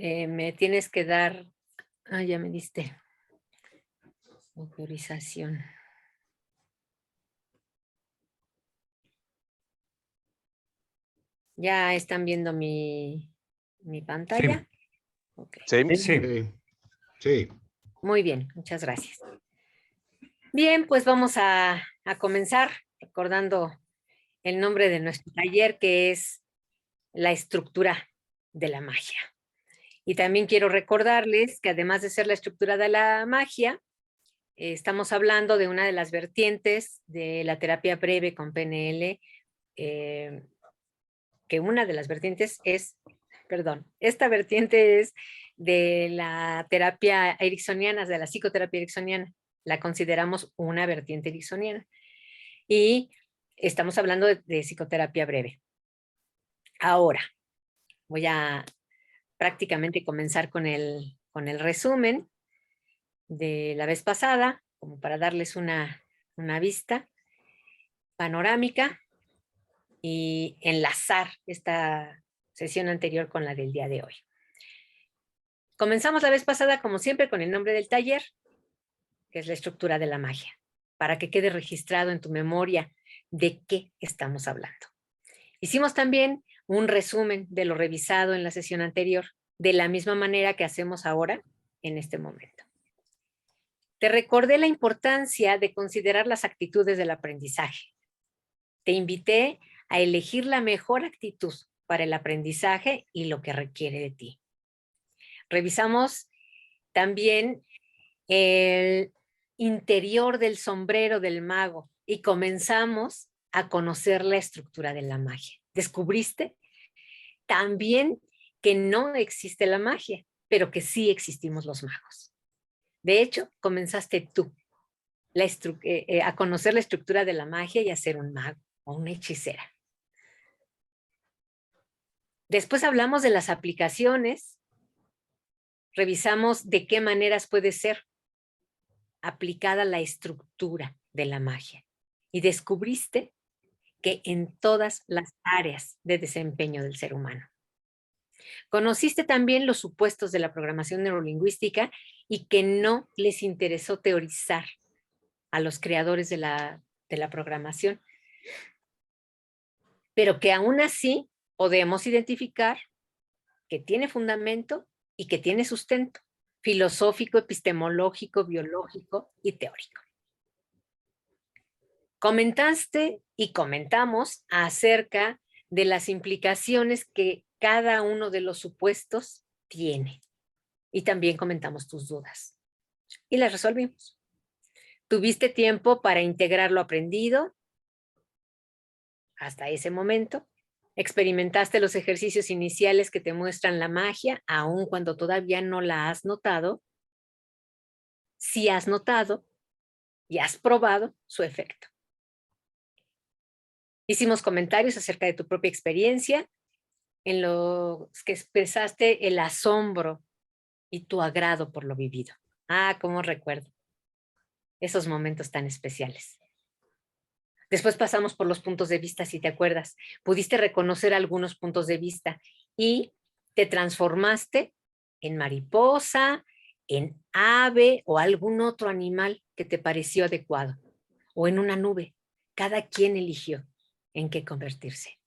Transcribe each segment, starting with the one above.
Me tienes que dar, ya me diste autorización. ¿Ya están viendo mi pantalla? Sí. Ok. Sí. Sí. Sí. Muy bien, muchas gracias. Bien, pues vamos a comenzar recordando el nombre de nuestro taller, que es la estructura de la magia. Y también quiero recordarles que además de ser la estructura de la magia, estamos hablando de una de las vertientes de la terapia breve con PNL, que una de las vertientes es, esta vertiente es de la terapia ericksoniana, de la psicoterapia ericksoniana. La consideramos una vertiente ericksoniana. Y estamos hablando de psicoterapia breve. Ahora, voy a prácticamente comenzar con el resumen de la vez pasada, como para darles una vista panorámica y enlazar esta sesión anterior con la del día de hoy. Comenzamos la vez pasada, como siempre, con el nombre del taller, que es la estructura de la magia, para que quede registrado en tu memoria de qué estamos hablando. Hicimos también un resumen de lo revisado en la sesión anterior, de la misma manera que hacemos ahora en este momento. Te recordé la importancia de considerar las actitudes del aprendizaje. Te invité a elegir la mejor actitud para el aprendizaje y lo que requiere de ti. Revisamos también el interior del sombrero del mago y comenzamos a conocer la estructura de la magia. ¿Descubriste? También que no existe la magia, pero que sí existimos los magos. De hecho, comenzaste tú a conocer la estructura de la magia y a ser un mago o una hechicera. Después hablamos de las aplicaciones, revisamos de qué maneras puede ser aplicada la estructura de la magia y descubriste que en todas las áreas de desempeño del ser humano. Conociste también los supuestos de la programación neurolingüística y que no les interesó teorizar a los creadores de la programación, pero que aún así podemos identificar que tiene fundamento y que tiene sustento filosófico, epistemológico, biológico y teórico. Comentaste y comentamos acerca de las implicaciones que cada uno de los supuestos tiene. Y también comentamos tus dudas. Y las resolvimos. ¿Tuviste tiempo para integrar lo aprendido? Hasta ese momento. ¿Experimentaste los ejercicios iniciales que te muestran la magia, aun cuando todavía no la has notado? Si has notado y has probado su efecto. Hicimos comentarios acerca de tu propia experiencia, en los que expresaste el asombro y tu agrado por lo vivido. Cómo recuerdo esos momentos tan especiales. Después pasamos por los puntos de vista, si te acuerdas. Pudiste reconocer algunos puntos de vista y te transformaste en mariposa, en ave o algún otro animal que te pareció adecuado. O en una nube. Cada quien eligió en qué convertirse.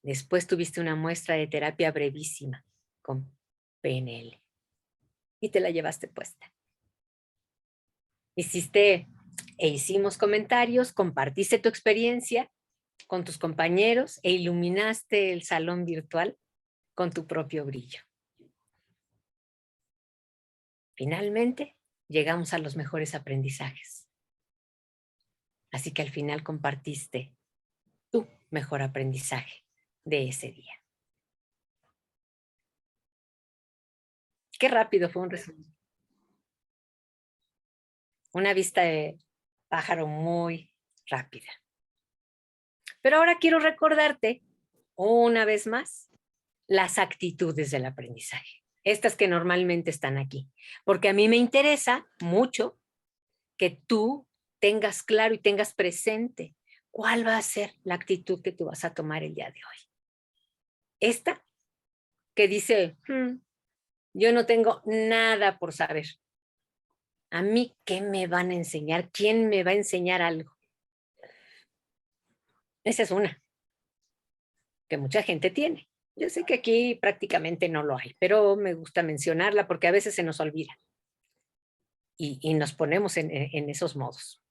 Después tuviste una muestra de terapia brevísima con PNL y te la llevaste puesta. Hicimos comentarios, compartiste tu experiencia con tus compañeros e iluminaste el salón virtual con tu propio brillo. Finalmente, llegamos a los mejores aprendizajes. Así que al final compartiste tu mejor aprendizaje de ese día. Qué rápido fue un resumen. Una vista de pájaro muy rápida. Pero ahora quiero recordarte una vez más las actitudes del aprendizaje. Estas que normalmente están aquí. Porque a mí me interesa mucho que tú tengas claro y tengas presente cuál va a ser la actitud que tú vas a tomar el día de hoy. Esta que dice, yo no tengo nada por saber. ¿A mí qué me van a enseñar? ¿Quién me va a enseñar algo? Esa es una que mucha gente tiene. Yo sé que aquí prácticamente no lo hay, pero me gusta mencionarla porque a veces se nos olvida y nos ponemos en esos modos.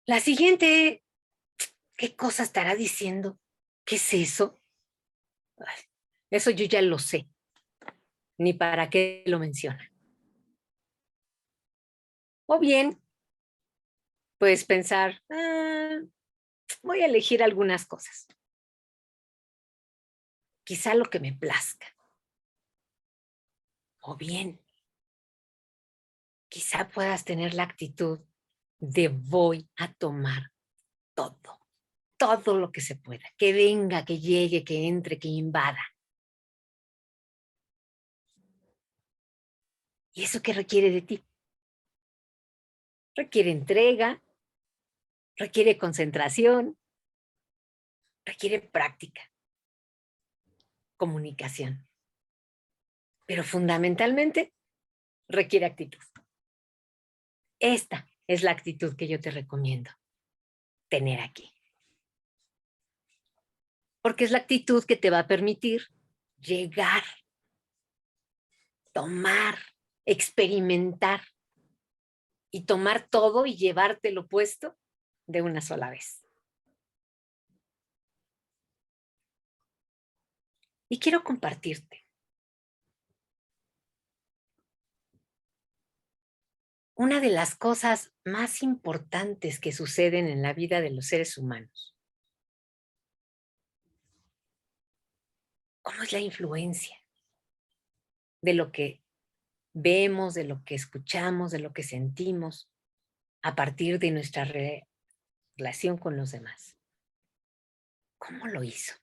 La siguiente, ¿qué cosa estará diciendo? ¿Qué es eso? Ay, eso yo ya lo sé, ni para qué lo menciona. O bien, puedes pensar, voy a elegir algunas cosas. Quizá lo que me plazca. O bien, quizá puedas tener la actitud de voy a tomar todo lo que se pueda, que venga, que llegue, que entre, que invada. ¿Y eso qué requiere de ti? Requiere entrega, requiere concentración, requiere práctica, comunicación. Pero fundamentalmente requiere actitud. Esta es la actitud que yo te recomiendo tener aquí. Porque es la actitud que te va a permitir llegar, tomar, experimentar y tomar todo y llevártelo puesto de una sola vez. Y quiero compartirte una de las cosas más importantes que suceden en la vida de los seres humanos. ¿Cómo es la influencia de lo que vemos, de lo que escuchamos, de lo que sentimos a partir de nuestra relación con los demás? ¿Cómo lo hizo?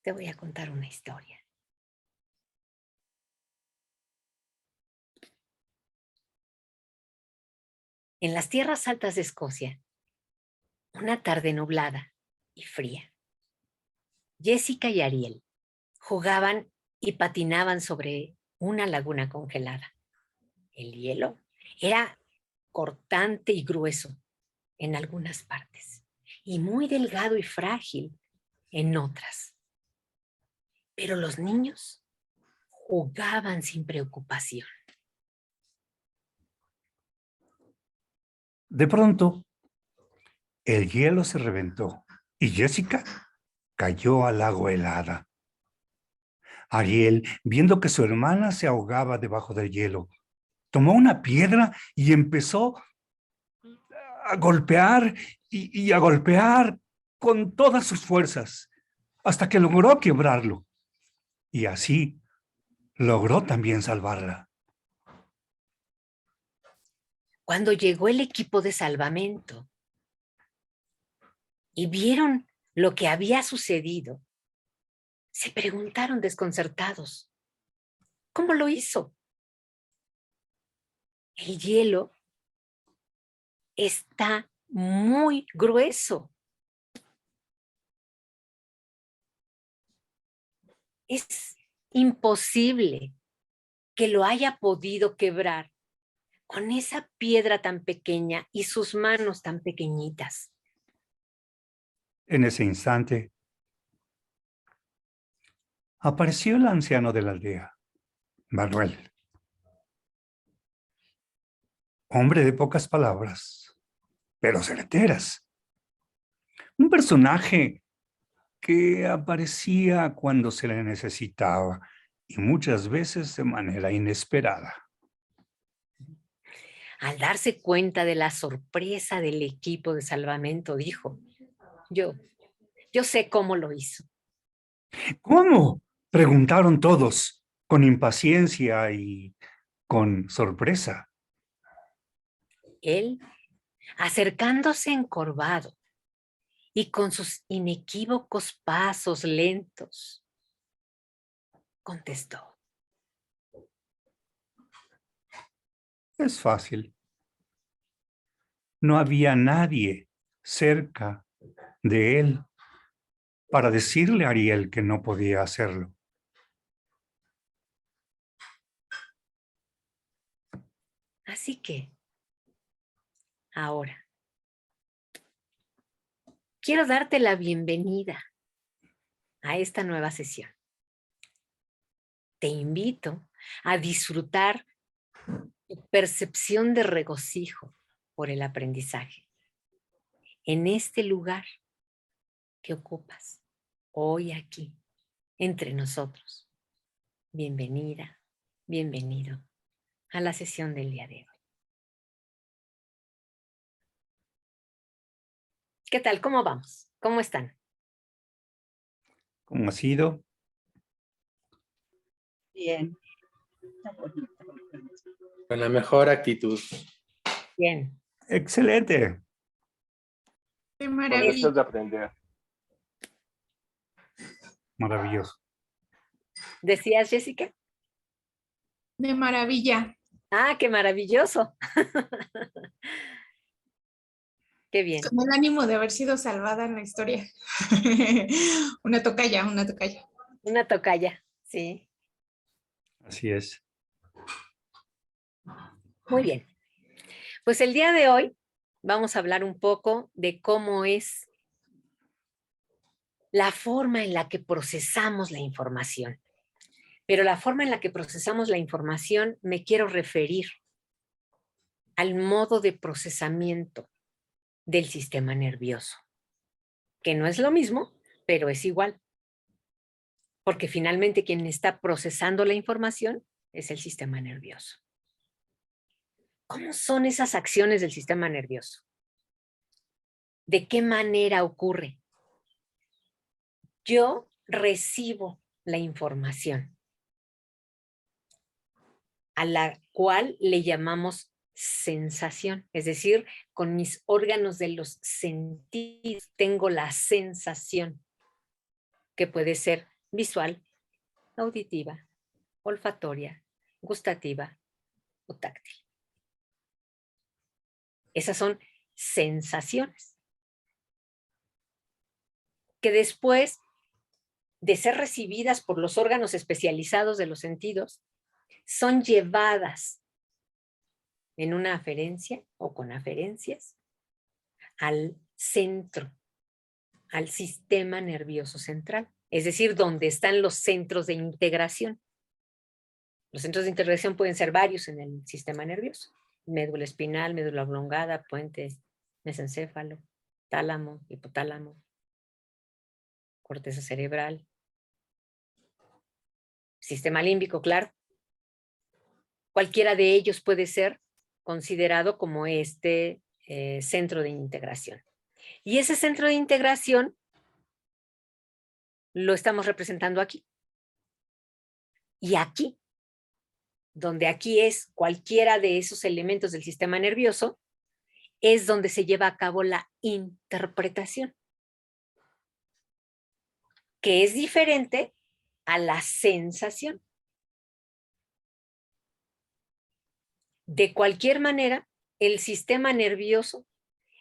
Te voy a contar una historia. En las tierras altas de Escocia, una tarde nublada y fría, Jessica y Ariel jugaban y patinaban sobre una laguna congelada. El hielo era cortante y grueso en algunas partes y muy delgado y frágil en otras. Pero los niños jugaban sin preocupación. De pronto, el hielo se reventó y Jessica cayó al agua helada. Ariel, viendo que su hermana se ahogaba debajo del hielo, tomó una piedra y empezó a golpear y a golpear con todas sus fuerzas hasta que logró quebrarlo. Y así logró también salvarla. Cuando llegó el equipo de salvamento y vieron lo que había sucedido, se preguntaron desconcertados, ¿cómo lo hizo? El hielo está muy grueso. Es imposible que lo haya podido quebrar con esa piedra tan pequeña y sus manos tan pequeñitas. En ese instante, apareció el anciano de la aldea, Manuel. Hombre de pocas palabras, pero certeras. Un personaje que aparecía cuando se le necesitaba y muchas veces de manera inesperada. Al darse cuenta de la sorpresa del equipo de salvamento, dijo, yo sé cómo lo hizo. ¿Cómo? Preguntaron todos, con impaciencia y con sorpresa. Él, acercándose encorvado y con sus inequívocos pasos lentos, contestó. Es fácil. No había nadie cerca de él para decirle a Ariel que no podía hacerlo. Así que, ahora, quiero darte la bienvenida a esta nueva sesión. Te invito a disfrutar tu percepción de regocijo por el aprendizaje en este lugar que ocupas hoy aquí, entre nosotros. Bienvenida, bienvenido a la sesión del día de hoy. ¿Qué tal? ¿Cómo vamos? ¿Cómo están? ¿Cómo ha sido? Bien. Con la mejor actitud. Bien. Excelente. Qué Con maravilla. deseos de aprender. Maravilloso. ¿Decías, Jessica? De maravilla. Ah, qué maravilloso. Qué bien. Con el ánimo de haber sido salvada en la historia. Una tocaya, una tocaya. Una tocaya, sí. Así es. Muy bien. Pues el día de hoy vamos a hablar un poco de cómo es la forma en la que procesamos la información. Pero la forma en la que procesamos la información me quiero referir al modo de procesamiento del sistema nervioso, que no es lo mismo, pero es igual. Porque finalmente quien está procesando la información es el sistema nervioso. ¿Cómo son esas acciones del sistema nervioso? ¿De qué manera ocurre? Yo recibo la información, a la cual le llamamos sensación, es decir, con mis órganos de los sentidos tengo la sensación, que puede ser visual, auditiva, olfatoria, gustativa o táctil. Esas son sensaciones que después de ser recibidas por los órganos especializados de los sentidos, son llevadas en una aferencia o con aferencias al centro, al sistema nervioso central, es decir, donde están los centros de integración. Los centros de integración pueden ser varios en el sistema nervioso: médula espinal, médula oblongada, puente, mesencéfalo, tálamo, hipotálamo, corteza cerebral, sistema límbico, claro. Cualquiera de ellos puede ser considerado como este centro de integración. Y ese centro de integración lo estamos representando aquí. Y aquí, donde aquí es cualquiera de esos elementos del sistema nervioso, es donde se lleva a cabo la interpretación, que es diferente a la sensación. De cualquier manera, el sistema nervioso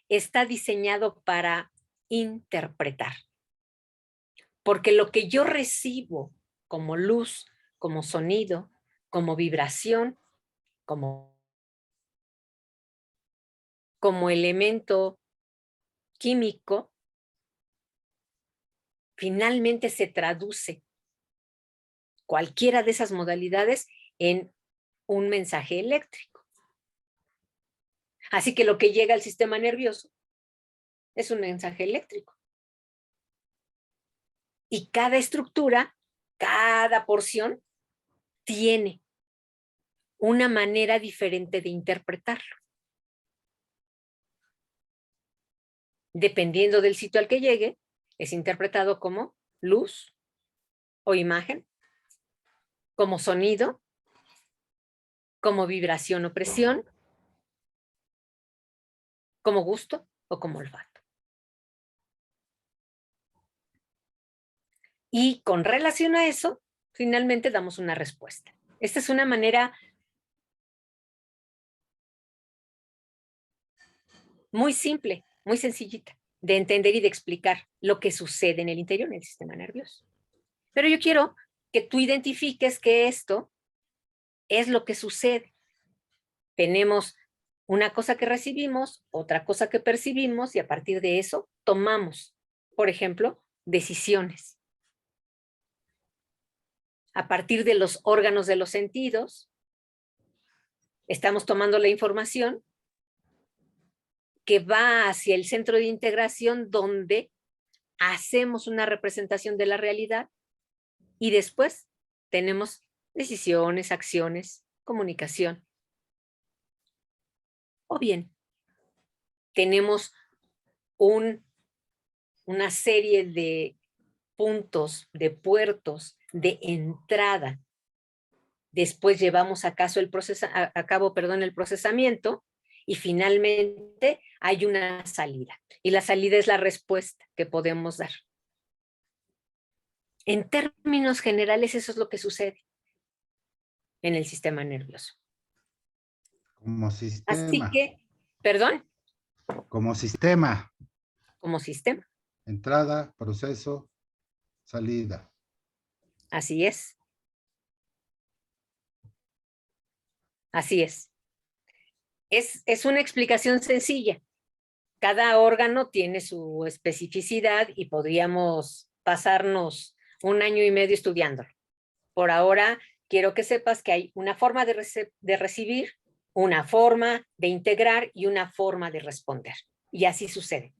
está diseñado para interpretar. Porque lo que yo recibo como luz, como sonido, como vibración, como elemento químico, finalmente se traduce cualquiera de esas modalidades en un mensaje eléctrico. Así que lo que llega al sistema nervioso es un mensaje eléctrico. Y cada estructura, cada porción, tiene una manera diferente de interpretarlo. Dependiendo del sitio al que llegue, es interpretado como luz o imagen, como sonido, como vibración o presión, como gusto o como olfato. Y con relación a eso, finalmente damos una respuesta. Esta es una manera muy simple, muy sencillita de entender y de explicar lo que sucede en el interior, en el sistema nervioso. Pero yo quiero que tú identifiques que esto es lo que sucede. Tenemos una cosa que recibimos, otra cosa que percibimos y a partir de eso tomamos, por ejemplo, decisiones. A partir de los órganos de los sentidos, estamos tomando la información que va hacia el centro de integración donde hacemos una representación de la realidad y después tenemos decisiones, acciones, comunicación. O bien, tenemos una serie de puntos, de puertos, de entrada. Después llevamos a cabo el procesamiento y finalmente hay una salida. Y la salida es la respuesta que podemos dar. En términos generales, eso es lo que sucede en el sistema nervioso. Como Así sistema. que, perdón, Como sistema. como sistema. Entrada, proceso, salida. Así es. Así es. Es una explicación sencilla. Cada órgano tiene su especificidad y podríamos pasarnos 1 año y medio estudiándolo. Por ahora, quiero que sepas que hay una forma de recibir, una forma de integrar y una forma de responder. Y así sucede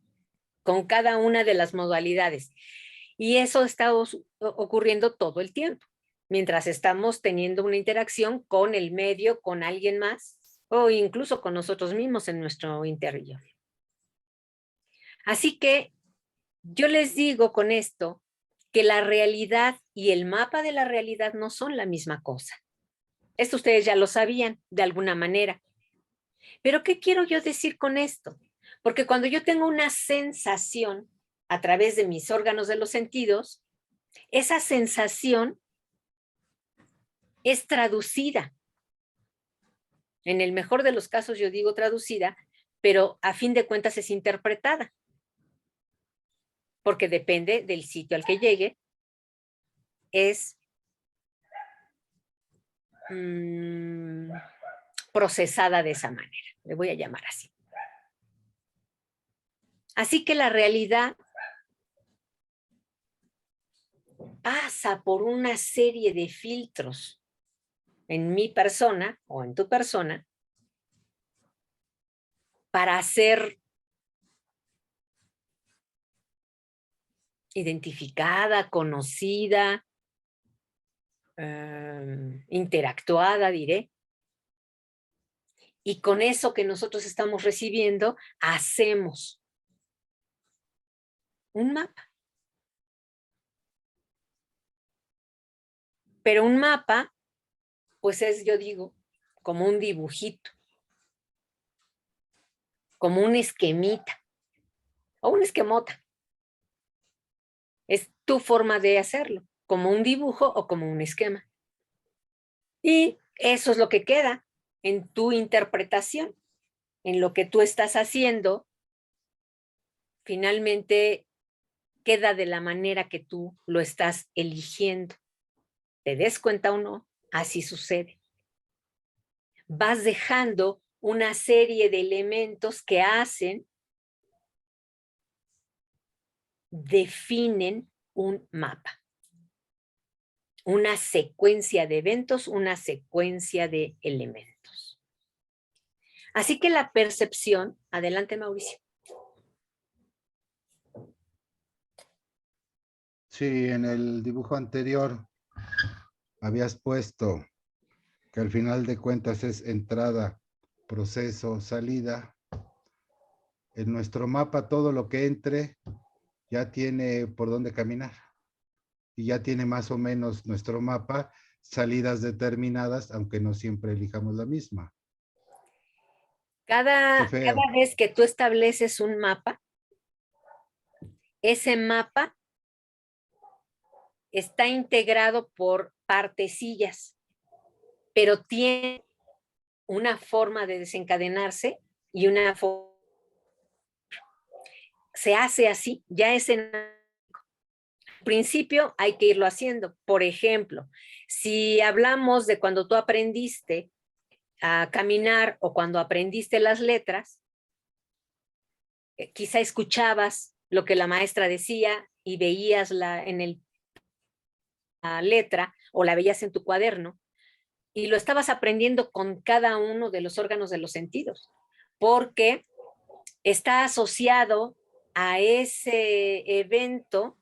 con cada una de las modalidades. Y eso está ocurriendo todo el tiempo, mientras estamos teniendo una interacción con el medio, con alguien más, o incluso con nosotros mismos en nuestro interior. Así que yo les digo con esto que la realidad y el mapa de la realidad no son la misma cosa. Esto ustedes ya lo sabían de alguna manera. Pero ¿qué quiero yo decir con esto? Porque cuando yo tengo una sensación a través de mis órganos de los sentidos, esa sensación es traducida. En el mejor de los casos yo digo traducida, pero a fin de cuentas es interpretada. Porque depende del sitio al que llegue, es procesada de esa manera. Le voy a llamar así. Así que la realidad pasa por una serie de filtros en mi persona o en tu persona para ser identificada, conocida, interactuada, diré. Y con eso que nosotros estamos recibiendo, hacemos un mapa. Pero un mapa, pues es, yo digo, como un dibujito, como un esquemita o un esquemota. Es tu forma de hacerlo, como un dibujo o como un esquema. Y eso es lo que queda en tu interpretación, en lo que tú estás haciendo. Finalmente queda de la manera que tú lo estás eligiendo. ¿Te des cuenta o no? Así sucede. Vas dejando una serie de elementos que definen un mapa. Una secuencia de eventos, una secuencia de elementos. Así que la percepción, adelante Mauricio. Sí, en el dibujo anterior habías puesto que al final de cuentas es entrada, proceso, salida. En nuestro mapa todo lo que entre ya tiene por dónde caminar. Y ya tiene más o menos nuestro mapa salidas determinadas, aunque no siempre elijamos la misma. Cada Qué feo. vez que tú estableces un mapa, ese mapa está integrado por partecillas, pero tiene una forma de desencadenarse y una forma. se hace así, ya es en principio hay que irlo haciendo. Por ejemplo, si hablamos de cuando tú aprendiste a caminar o cuando aprendiste las letras, quizá escuchabas lo que la maestra decía y veías la letra o la veías en tu cuaderno y lo estabas aprendiendo con cada uno de los órganos de los sentidos, porque está asociado a ese evento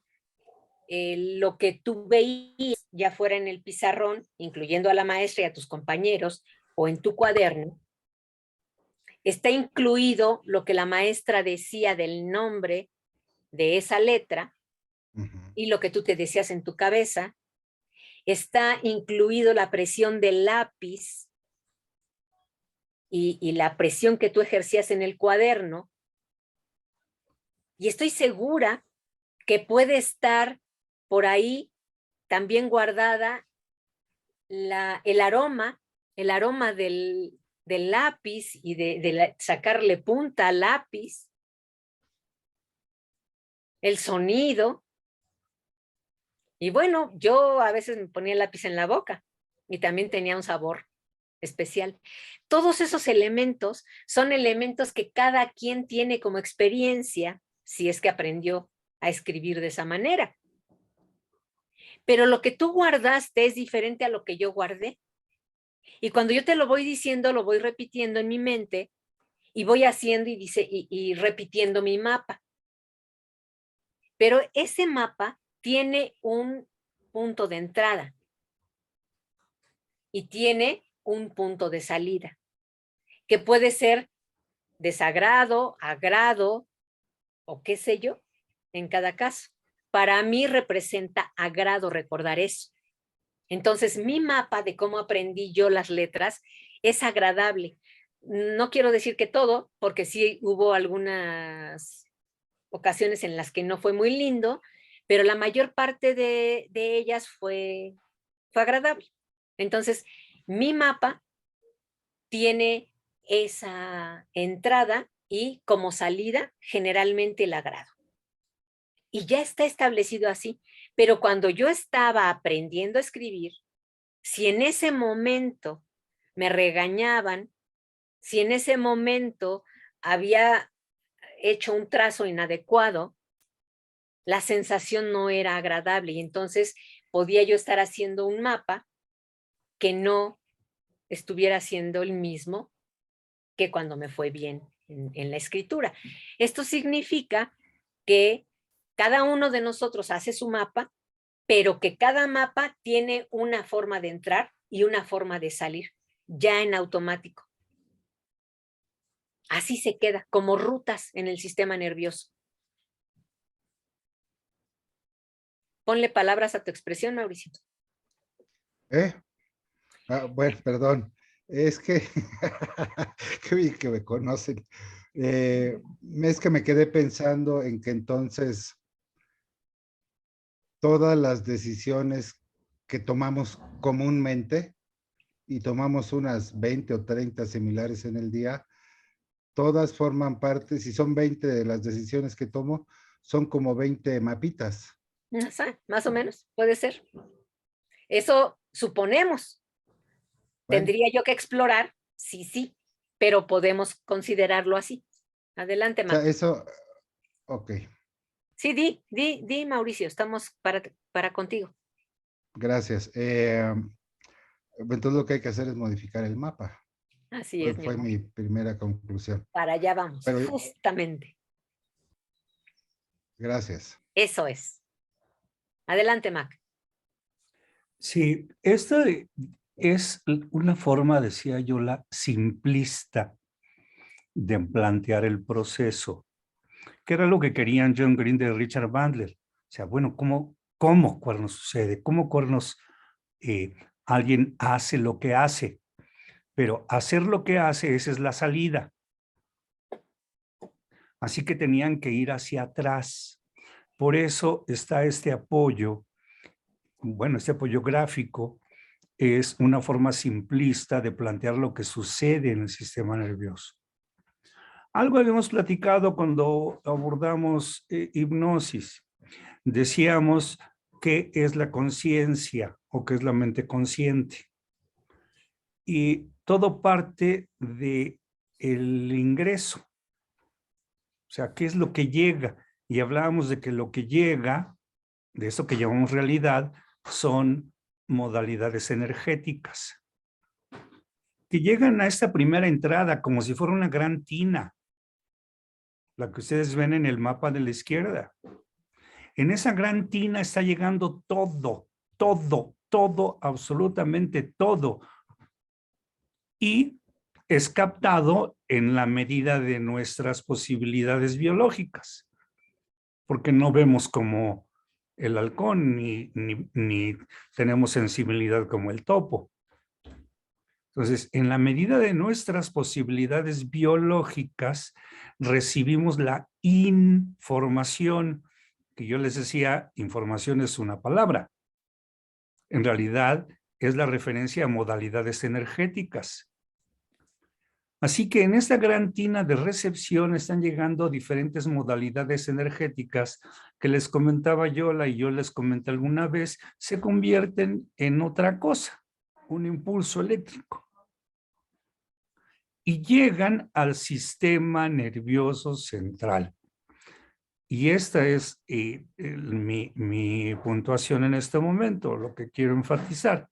lo que tú veías, ya fuera en el pizarrón, incluyendo a la maestra y a tus compañeros, o en tu cuaderno, está incluido lo que la maestra decía del nombre de esa letra y lo que tú te decías en tu cabeza. Está incluido la presión del lápiz y la presión que tú ejercías en el cuaderno. Y estoy segura que puede estar por ahí también guardada el aroma del lápiz y de sacarle punta al lápiz, el sonido. Y bueno, yo a veces me ponía el lápiz en la boca y también tenía un sabor especial. Todos esos elementos son elementos que cada quien tiene como experiencia, si es que aprendió a escribir de esa manera. Pero lo que tú guardaste es diferente a lo que yo guardé. Y cuando yo te lo voy diciendo, lo voy repitiendo en mi mente y voy haciendo y repitiendo mi mapa. Pero ese mapa tiene un punto de entrada y tiene un punto de salida, que puede ser desagrado, agrado o qué sé yo, en cada caso. Para mí representa agrado recordar eso. Entonces, mi mapa de cómo aprendí yo las letras es agradable. No quiero decir que todo, porque sí hubo algunas ocasiones en las que no fue muy lindo, pero la mayor parte de ellas fue agradable. Entonces, mi mapa tiene esa entrada y como salida generalmente el agrado. Y ya está establecido así. Pero cuando yo estaba aprendiendo a escribir, si en ese momento me regañaban, si en ese momento había hecho un trazo inadecuado, la sensación no era agradable y entonces podía yo estar haciendo un mapa que no estuviera siendo el mismo que cuando me fue bien en la escritura. Esto significa que cada uno de nosotros hace su mapa, pero que cada mapa tiene una forma de entrar y una forma de salir, ya en automático. Así se queda, como rutas en el sistema nervioso. Ponle palabras a tu expresión, Mauricio. Bueno, perdón. Es que, qué bien que me conocen. Es que me quedé pensando en que entonces todas las decisiones que tomamos comúnmente, y tomamos unas 20 o 30 similares en el día, todas forman parte, si son 20 de las decisiones que tomo, son como 20 mapitas. Más o menos, puede ser. Eso suponemos. Bueno, Tendría yo que explorar, sí, pero podemos considerarlo así. Adelante, o sea, Mac. eso, ok, Sí, di, Mauricio, estamos para contigo. gracias. Entonces lo que hay que hacer es modificar el mapa. Así es, mi Fue amor. mi primera conclusión. Para allá vamos, Pero justamente. gracias. Eso es. Adelante, Mac. Sí, esta es una forma, decía yo, la simplista de plantear el proceso, que era lo que querían John Green de Richard Bandler. O sea, bueno, ¿cómo cuernos sucede? ¿Cómo cuernos alguien hace lo que hace? Pero hacer lo que hace, esa es la salida. Así que tenían que ir hacia atrás. Por eso está este apoyo, bueno, este apoyo gráfico es una forma simplista de plantear lo que sucede en el sistema nervioso. Algo habíamos platicado cuando abordamos hipnosis. Decíamos qué es la conciencia o qué es la mente consciente. Y todo parte de el ingreso. O sea, ¿qué es lo que llega? Y hablábamos de que lo que llega, de eso que llamamos realidad, son modalidades energéticas que llegan a esta primera entrada como si fuera una gran tina, la que ustedes ven en el mapa de la izquierda. En esa gran tina está llegando todo, absolutamente todo. Y es captado en la medida de nuestras posibilidades biológicas, porque no vemos como el halcón ni tenemos sensibilidad como el topo. Entonces, en la medida de nuestras posibilidades biológicas, recibimos la información, que yo les decía, información es una palabra. En realidad, es la referencia a modalidades energéticas. Así que en esta gran tina de recepción están llegando diferentes modalidades energéticas que les comentaba Yola y yo les comenté alguna vez, se convierten en otra cosa, un impulso eléctrico. Y llegan al sistema nervioso central. Y esta es mi puntuación en este momento, lo que quiero enfatizar.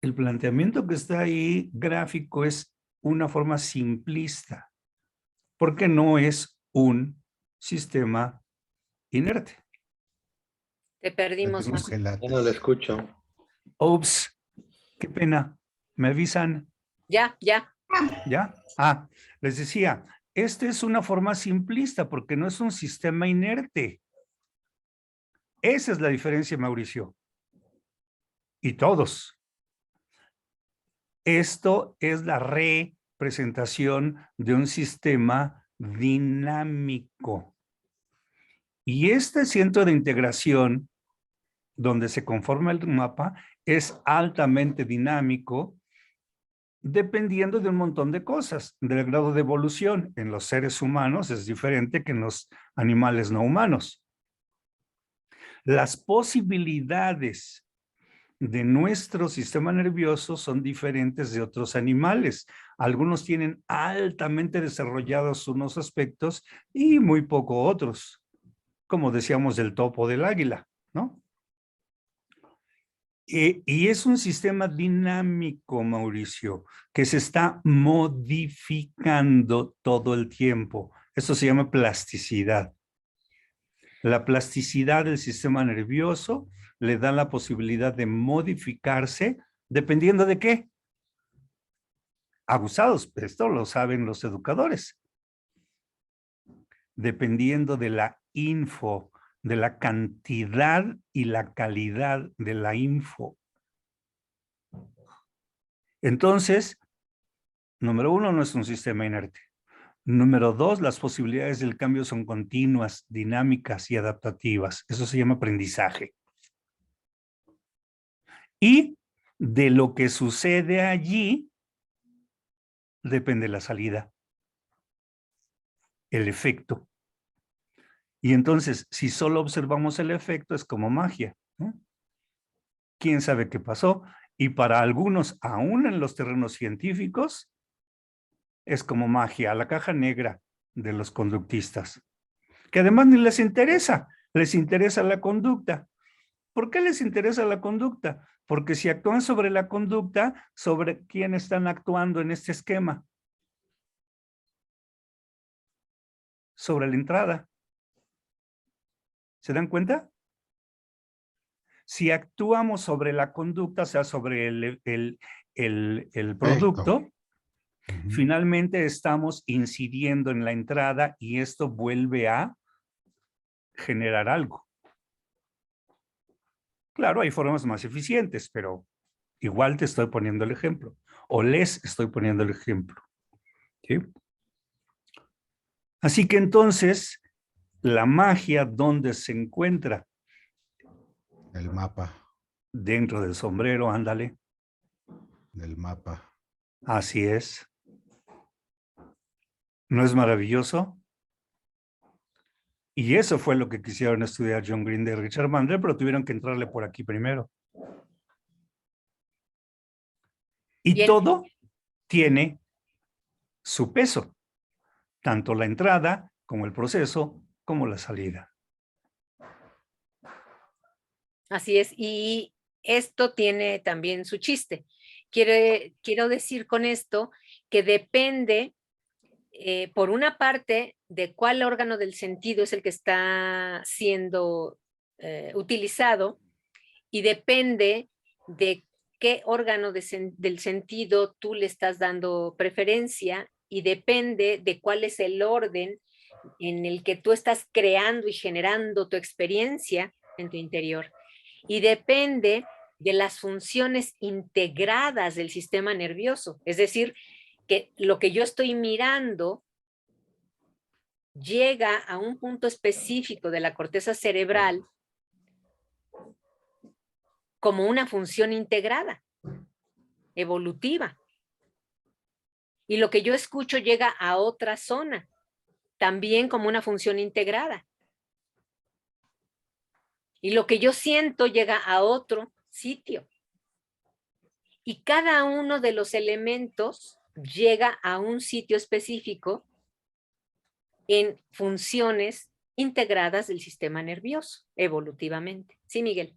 El planteamiento que está ahí gráfico es una forma simplista, porque no es un sistema inerte. Te perdimos, Juan. Ya no lo escucho. Ups, qué pena. ¿Me avisan? Ya. ¿Ya? Les decía, esta es una forma simplista porque no es un sistema inerte. Esa es la diferencia, Mauricio. Y todos. Esto es la representación de un sistema dinámico. Y este centro de integración, donde se conforma el mapa, es altamente dinámico, dependiendo de un montón de cosas, del grado de evolución. En los seres humanos es diferente que en los animales no humanos. Las posibilidades de nuestro sistema nervioso son diferentes de otros animales. Algunos tienen altamente desarrollados unos aspectos y muy poco otros, como decíamos del topo del águila, ¿no? Y es un sistema dinámico, Mauricio, que se está modificando todo el tiempo. Eso se llama plasticidad. La plasticidad del sistema nervioso le da la posibilidad de modificarse dependiendo de qué. Abusados, esto lo saben los educadores. Dependiendo de la info, de la cantidad y la calidad de la info. Entonces, número uno, no es un sistema inerte. Número dos, las posibilidades del cambio son continuas, dinámicas y adaptativas. Eso se llama aprendizaje. Y de lo que sucede allí, depende la salida, el efecto. Y entonces, si solo observamos el efecto, es como magia, ¿no? ¿Quién sabe qué pasó? Y para algunos, aún en los terrenos científicos, es como magia, la caja negra de los conductistas, que además ni les interesa la conducta. ¿Por qué les interesa la conducta? Porque si actúan sobre la conducta, ¿sobre quién están actuando en este esquema? Sobre la entrada. ¿Se dan cuenta? Si actuamos sobre la conducta, o sea, sobre el producto, finalmente estamos incidiendo en la entrada y esto vuelve a generar algo. Claro, hay formas más eficientes, pero igual te estoy poniendo el ejemplo, o les estoy poniendo el ejemplo. ¿Sí? Así que entonces, la magia, ¿dónde se encuentra? El mapa. Dentro del sombrero, ándale. Del mapa. Así es. ¿No es maravilloso? Y eso fue lo que quisieron estudiar John Grinder y Richard Bandler, pero tuvieron que entrarle por aquí primero. Y Bien. todo tiene su peso, tanto la entrada como el proceso, como la salida. Así es, y esto tiene también su chiste. Quiero decir con esto que depende, por una parte, de cuál órgano del sentido es el que está siendo utilizado, y depende de qué órgano del sentido tú le estás dando preferencia, y depende de cuál es el orden en el que tú estás creando y generando tu experiencia en tu interior. Y depende de las funciones integradas del sistema nervioso. Es decir, que lo que yo estoy mirando llega a un punto específico de la corteza cerebral como una función integrada, evolutiva. Y lo que yo escucho llega a otra zona, también como una función integrada. Y lo que yo siento llega a otro sitio. Y cada uno de los elementos llega a un sitio específico en funciones integradas del sistema nervioso, evolutivamente. Sí, Miguel.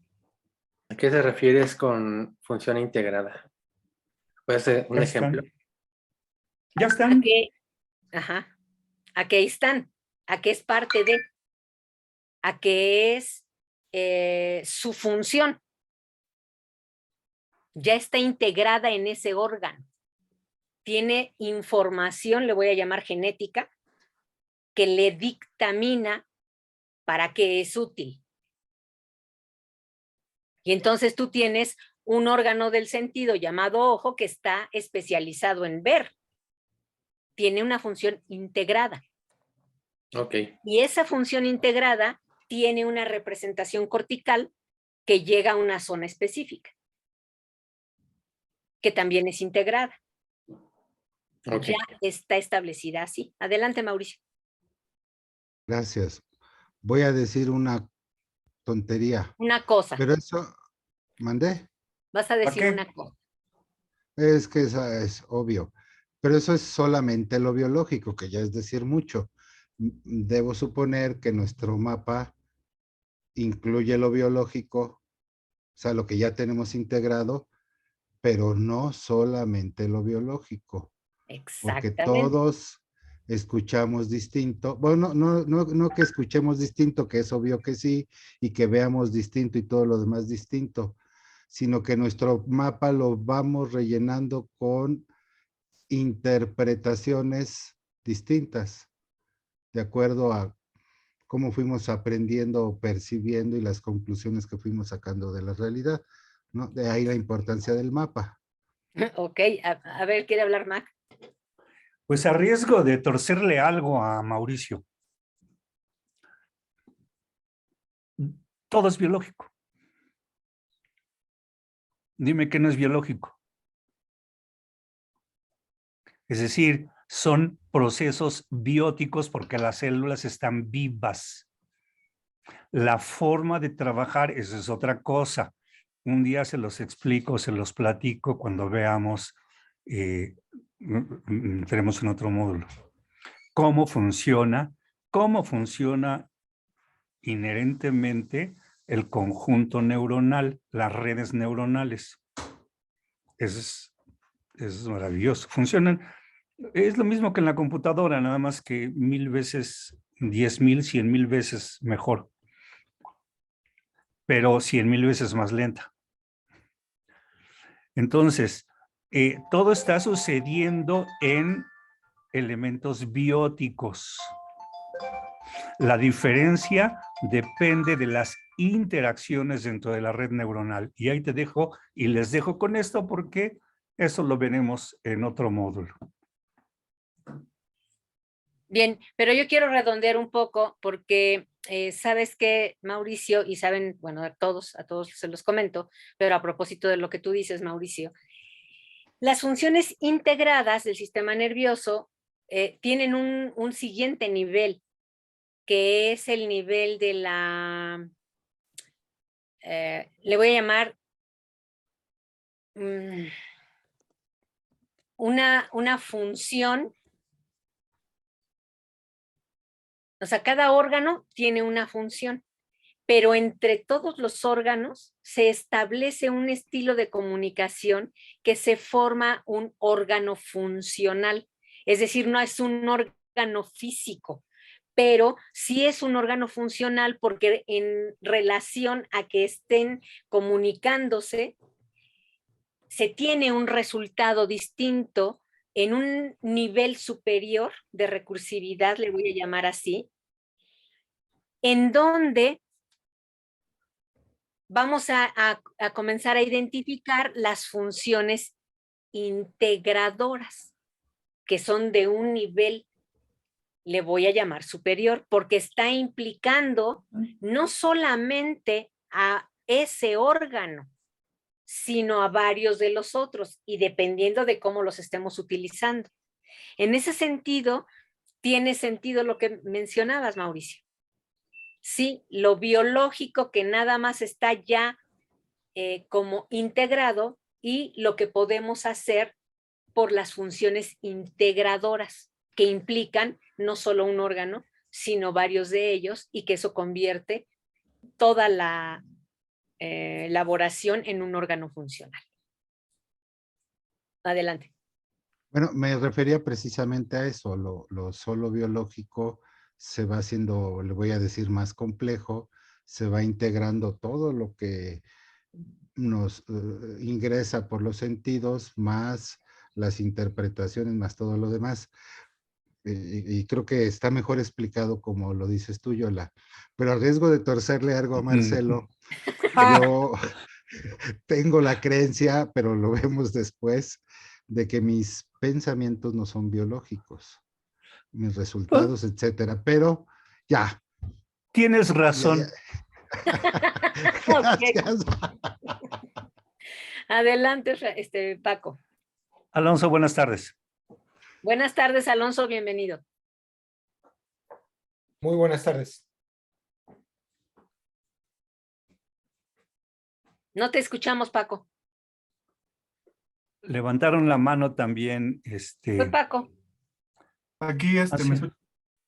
¿A qué te refieres con función integrada? ¿Puede ser un Ya ejemplo? están. Ya ¿A están. qué? Ajá. ¿A qué están? ¿A qué es parte de? ¿A qué es su función? Ya está integrada en ese órgano. Tiene información, le voy a llamar genética, que le dictamina para qué es útil. Y entonces tú tienes un órgano del sentido llamado ojo que está especializado en ver. Tiene una función integrada. Ok. Y esa función integrada tiene una representación cortical que llega a una zona específica, que también es integrada. Ok. Ya está establecida así. Adelante, Mauricio. Gracias. Voy a decir una tontería, Una cosa. pero eso, ¿mandé? Vas a ¿Para decir qué? una cosa. Es que eso es obvio, pero eso es solamente lo biológico, que ya es decir mucho. Debo suponer que nuestro mapa incluye lo biológico, o sea, lo que ya tenemos integrado, pero no solamente lo biológico, porque Exactamente. todos escuchamos distinto. Bueno, no que escuchemos distinto, que es obvio que sí, y que veamos distinto y todo lo demás distinto, sino que nuestro mapa lo vamos rellenando con interpretaciones distintas, de acuerdo a cómo fuimos aprendiendo o percibiendo y las conclusiones que fuimos sacando de la realidad, ¿no? De ahí la importancia del mapa. Ok, a ver, ¿quiere hablar Mac? Pues a riesgo de torcerle algo a Mauricio, todo es biológico. Dime que no es biológico. Es decir, son procesos bióticos porque las células están vivas. La forma de trabajar, eso es otra cosa. Un día se los explico, se los platico cuando veamos, entremos en otro módulo. Cómo funciona inherentemente el conjunto neuronal, las redes neuronales. Eso es maravilloso. Funcionan, es lo mismo que en la computadora, nada más que 1000 veces, 10,000, 100,000 veces mejor, pero 100,000 veces más lenta. Entonces, todo está sucediendo en elementos bióticos. La diferencia depende de las interacciones dentro de la red neuronal. Y ahí te dejo y les dejo con esto porque eso lo veremos en otro módulo. Bien, pero yo quiero redondear un poco porque sabes que Mauricio, y saben, bueno, a todos se los comento, pero a propósito de lo que tú dices, Mauricio, las funciones integradas del sistema nervioso tienen un siguiente nivel, que es el nivel de la, le voy a llamar una función. O sea, cada órgano tiene una función, pero entre todos los órganos se establece un estilo de comunicación que se forma un órgano funcional. Es decir, no es un órgano físico, pero sí es un órgano funcional porque en relación a que estén comunicándose, se tiene un resultado distinto en un nivel superior de recursividad, le voy a llamar así, en donde vamos a comenzar a identificar las funciones integradoras, que son de un nivel, le voy a llamar superior, porque está implicando no solamente a ese órgano, sino a varios de los otros, y dependiendo de cómo los estemos utilizando. En ese sentido, tiene sentido lo que mencionabas, Mauricio. Sí, lo biológico que nada más está ya como integrado, y lo que podemos hacer por las funciones integradoras, que implican no solo un órgano, sino varios de ellos, y que eso convierte toda la elaboración en un órgano funcional. Adelante. Bueno, me refería precisamente a eso, lo solo biológico se va haciendo, le voy a decir, más complejo, se va integrando todo lo que nos ingresa por los sentidos, más las interpretaciones, más todo lo demás. Y creo que está mejor explicado como lo dices tú, Yola. Pero a riesgo de torcerle algo a Marcelo, yo tengo la creencia, pero lo vemos después, de que mis pensamientos no son biológicos, mis resultados, etcétera. Pero ya. Tienes razón. Gracias. Adelante, Paco. Alonso, buenas tardes. Buenas tardes, Alonso, bienvenido. Muy buenas tardes. No te escuchamos, Paco. Levantaron la mano también. Fue Paco. Aquí ¿me me escucho.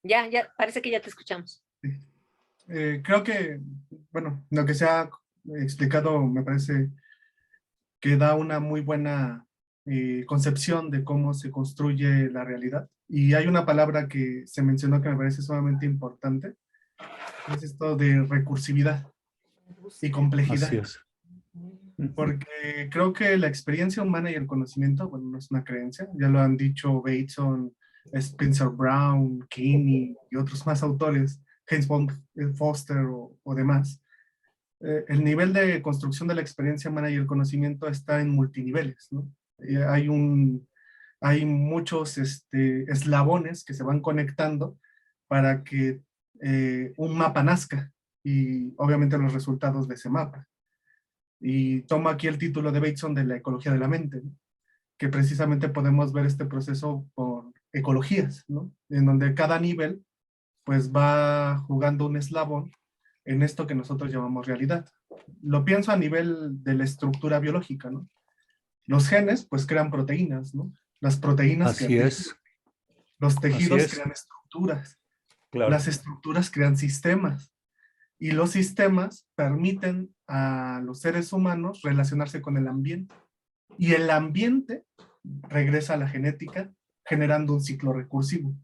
Ya, parece que ya te escuchamos. Creo que, bueno, lo que se ha explicado me parece que da una muy buena concepción de cómo se construye la realidad. Y hay una palabra que se mencionó que me parece sumamente importante, es esto de recursividad y complejidad. Así es. Porque creo que la experiencia humana y el conocimiento, bueno, no es una creencia, ya lo han dicho Bateson, Spencer Brown, Kinney y otros más autores, Heinz von Foster o demás. El nivel de construcción de la experiencia humana y el conocimiento está en multiniveles, ¿no? Hay muchos eslabones que se van conectando para que un mapa nazca, y obviamente los resultados de ese mapa. Y tomo aquí el título de Bateson de la ecología de la mente, ¿no? Que precisamente podemos ver este proceso por ecologías, ¿no? En donde cada nivel pues va jugando un eslabón en esto que nosotros llamamos realidad. Lo pienso a nivel de la estructura biológica, ¿no? Los genes pues crean proteínas, ¿no? Las proteínas Así crean es. tejidos. Los tejidos Así es. crean estructuras. Claro. Las estructuras crean sistemas. Y los sistemas permiten a los seres humanos relacionarse con el ambiente. Y el ambiente regresa a la genética, generando un ciclo recursivo.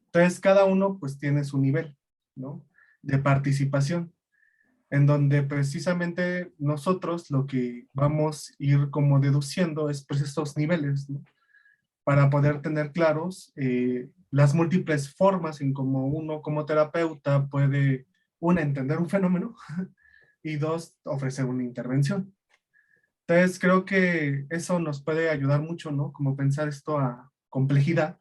Entonces, cada uno pues tiene su nivel, ¿no?, de participación, en donde precisamente nosotros lo que vamos a ir como deduciendo es pues estos niveles, ¿no?, para poder tener claros las múltiples formas en cómo uno como terapeuta puede, una, entender un fenómeno y dos, ofrecer una intervención. Entonces creo que eso nos puede ayudar mucho, ¿no?, como pensar esto a complejidad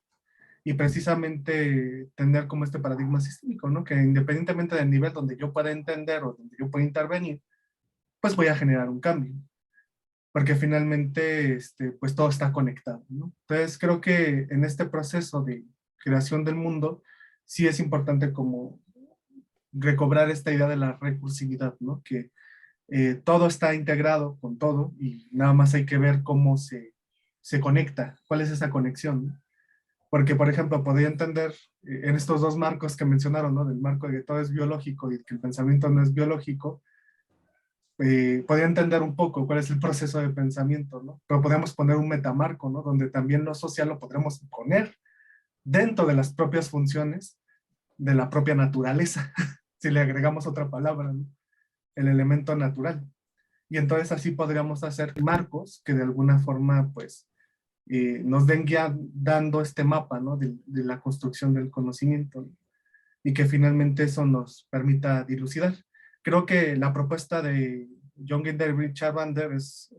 y precisamente tener como este paradigma sistémico, ¿no?, que independientemente del nivel donde yo pueda entender o donde yo pueda intervenir, pues voy a generar un cambio. Porque finalmente, pues todo está conectado, ¿no? Entonces creo que en este proceso de creación del mundo, sí es importante como recobrar esta idea de la recursividad, ¿no? Que todo está integrado con todo y nada más hay que ver cómo se conecta, cuál es esa conexión, ¿no? Porque, por ejemplo, podría entender en estos dos marcos que mencionaron, ¿no? Del marco de que todo es biológico y que el pensamiento no es biológico, podría entender un poco cuál es el proceso de pensamiento, ¿no? Pero podemos poner un metamarco, ¿no? Donde también lo social lo podremos poner dentro de las propias funciones de la propia naturaleza, si le agregamos otra palabra, ¿no? El elemento natural. Y entonces así podríamos hacer marcos que de alguna forma, pues, nos den guía dando este mapa, ¿no? De la construcción del conocimiento, ¿no? Y que finalmente eso nos permita dilucidar. Creo que la propuesta de John Gindel y Richard Bandler es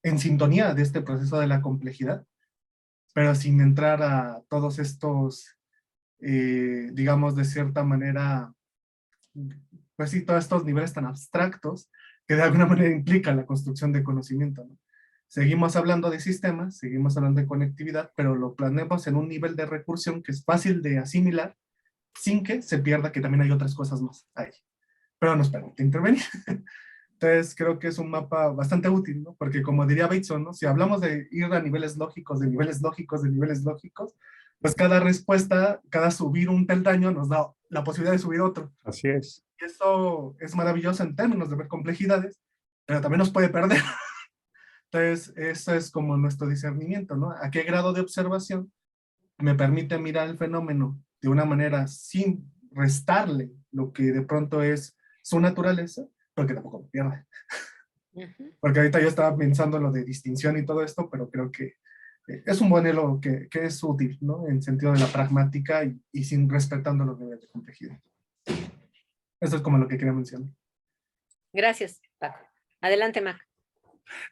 en sintonía de este proceso de la complejidad, pero sin entrar a todos estos, digamos, de cierta manera, pues sí, todos estos niveles tan abstractos que de alguna manera implican la construcción de conocimiento, ¿no? Seguimos hablando de sistemas, seguimos hablando de conectividad, pero lo planeamos en un nivel de recursión que es fácil de asimilar sin que se pierda que también hay otras cosas más ahí. Pero nos permite intervenir. Entonces creo que es un mapa bastante útil, ¿no? Porque como diría Bateson, ¿no? Si hablamos de ir a niveles lógicos, de niveles lógicos, de niveles lógicos, pues cada respuesta, cada subir un peldaño nos da la posibilidad de subir otro. Así es. Y eso es maravilloso en términos de ver complejidades, pero también nos puede perder. Entonces, eso es como nuestro discernimiento, ¿no? ¿A qué grado de observación me permite mirar el fenómeno de una manera sin restarle lo que de pronto es su naturaleza, pero que tampoco me pierde? Porque ahorita yo estaba pensando en lo de distinción y todo esto, pero creo que es un modelo que es útil, ¿no? En sentido de la pragmática y sin respetando los niveles de complejidad. Eso es como lo que quería mencionar. Gracias, Paco. Adelante, Mac.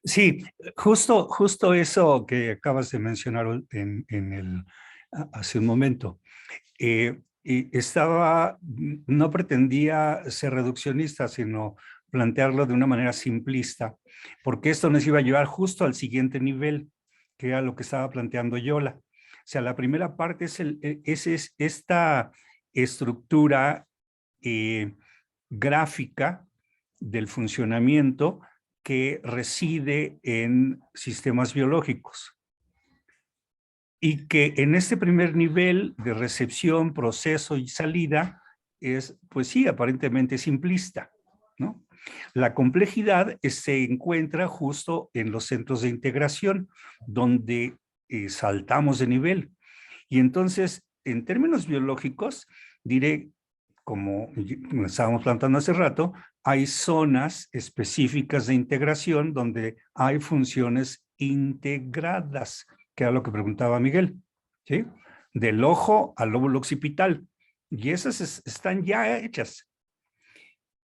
Sí, justo eso que acabas de mencionar hace un momento. Y no pretendía ser reduccionista, sino plantearlo de una manera simplista, porque esto nos iba a llevar justo al siguiente nivel, que era lo que estaba planteando Yola. O sea, la primera parte es esta estructura gráfica del funcionamiento que reside en sistemas biológicos. Y que en este primer nivel de recepción, proceso y salida es, pues sí, aparentemente simplista, ¿no? La complejidad se encuentra justo en los centros de integración, donde saltamos de nivel. Y entonces, en términos biológicos, diré, como estábamos planteando hace rato, hay zonas específicas de integración donde hay funciones integradas, que era lo que preguntaba Miguel, ¿sí? Del ojo al lóbulo occipital. Y esas están ya hechas.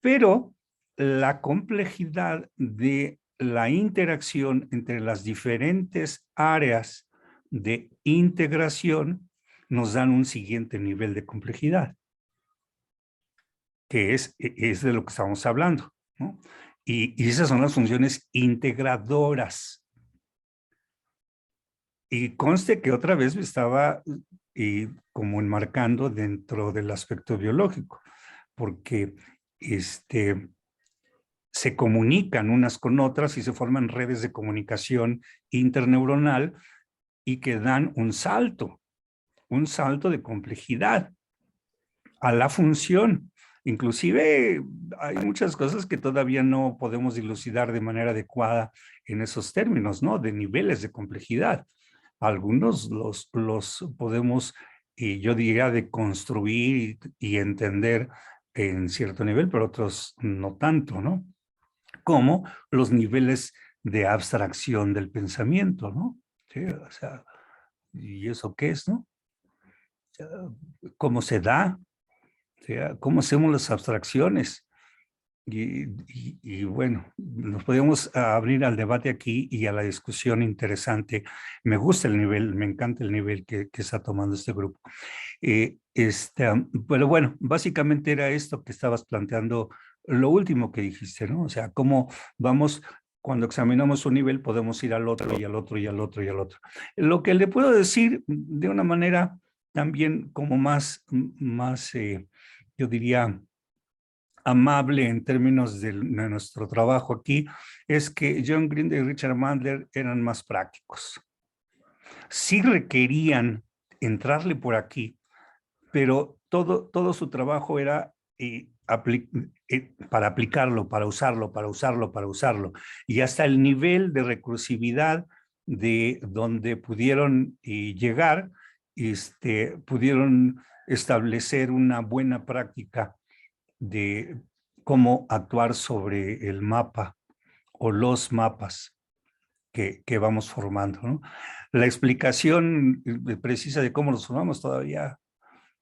Pero la complejidad de la interacción entre las diferentes áreas de integración nos dan un siguiente nivel de complejidad, que es de lo que estamos hablando, ¿no? Y esas son las funciones integradoras. Y conste que otra vez me estaba como enmarcando dentro del aspecto biológico, porque se comunican unas con otras y se forman redes de comunicación interneuronal y que dan un salto de complejidad a la función. Inclusive hay muchas cosas que todavía no podemos dilucidar de manera adecuada en esos términos, ¿no? De niveles de complejidad. Algunos los podemos, yo diría, de construir y entender en cierto nivel, pero otros no tanto, ¿no? Como los niveles de abstracción del pensamiento, ¿no? Sí, o sea, ¿y eso qué es, no? ¿Cómo se da? O sea, ¿cómo hacemos las abstracciones? Y bueno, nos podemos abrir al debate aquí y a la discusión interesante. Me gusta el nivel, me encanta el nivel que está tomando este grupo. Pero bueno, básicamente era esto que estabas planteando, lo último que dijiste, ¿no? O sea, cómo vamos cuando examinamos un nivel podemos ir al otro y al otro y al otro y al otro. Lo que le puedo decir de una manera también como más yo diría, amable en términos de nuestro trabajo aquí, es que John Grinder y Richard Mandler eran más prácticos. Sí requerían entrarle por aquí, pero todo su trabajo era para aplicarlo, para usarlo, para usarlo, para usarlo. Y hasta el nivel de recursividad de donde pudieron llegar, pudieron establecer una buena práctica de cómo actuar sobre el mapa o los mapas que vamos formando, ¿no? La explicación precisa de cómo los formamos todavía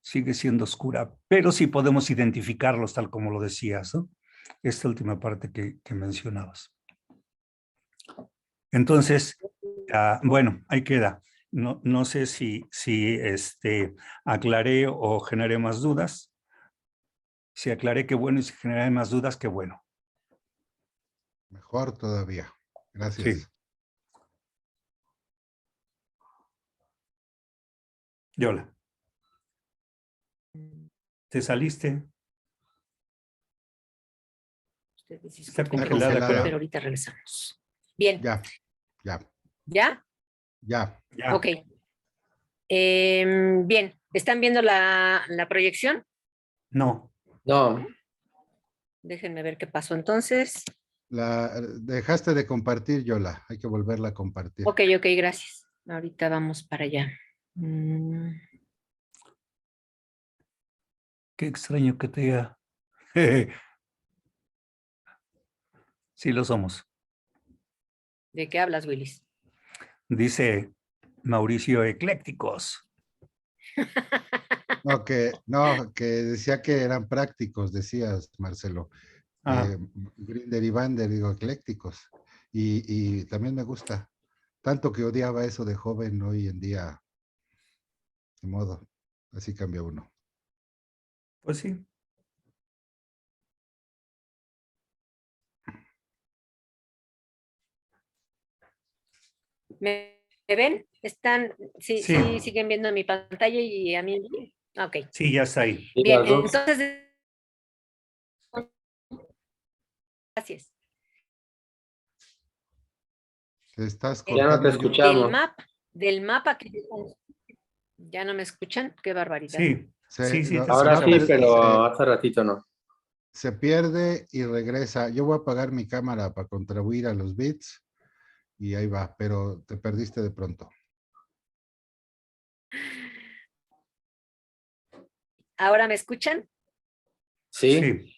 sigue siendo oscura, pero sí podemos identificarlos tal como lo decías, ¿no? Esta última parte que mencionabas. Entonces, bueno, ahí queda. No sé si aclaré o generé más dudas. Si aclaré, qué bueno, y si generé más dudas, qué bueno. Mejor todavía. Gracias. Sí. Yola. ¿Te saliste? Ustedes Está disculpen que congelada, me salí, creo. pero ahorita regresamos. Bien. Ya, ya, ¿Ya? ya. Ya. Ok. Bien. ¿Están viendo la proyección? No. No, Déjenme ver qué pasó entonces. Dejaste de compartir, Yola. Hay que volverla a compartir. Ok, gracias. Ahorita vamos para allá. Qué extraño que te diga. Sí lo somos. ¿De qué hablas, Willis? Dice Mauricio, eclécticos. No, que decía que eran prácticos, decías, Marcelo. Ah, Grinder y Vander, digo, eclécticos. Y también me gusta. Tanto que odiaba eso de joven, hoy en día, de modo, así cambia uno. pues sí. ¿Me ven? ¿Están? Sí, Sí. sí, siguen viendo mi pantalla y a mí. Ok. Sí, ya está ahí. y Bien, las dos. entonces. Gracias. Te estás Ya no te cortando, Yola. escuchamos. Del mapa que ya no me escuchan, qué barbaridad. Sí, sí, sí, te Ahora sí, escuchamos. pero hace ratito no. Se pierde y regresa. Yo voy a apagar mi cámara para contribuir a los bits y ahí va, pero te perdiste de pronto. ¿Ahora me escuchan? Sí, Sí,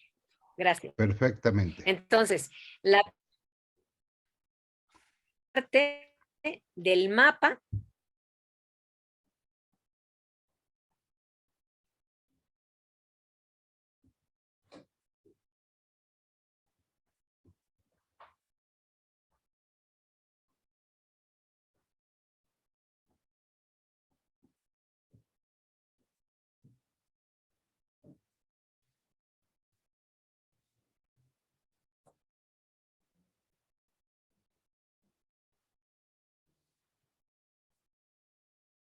Gracias. Perfectamente. Entonces, la parte del mapa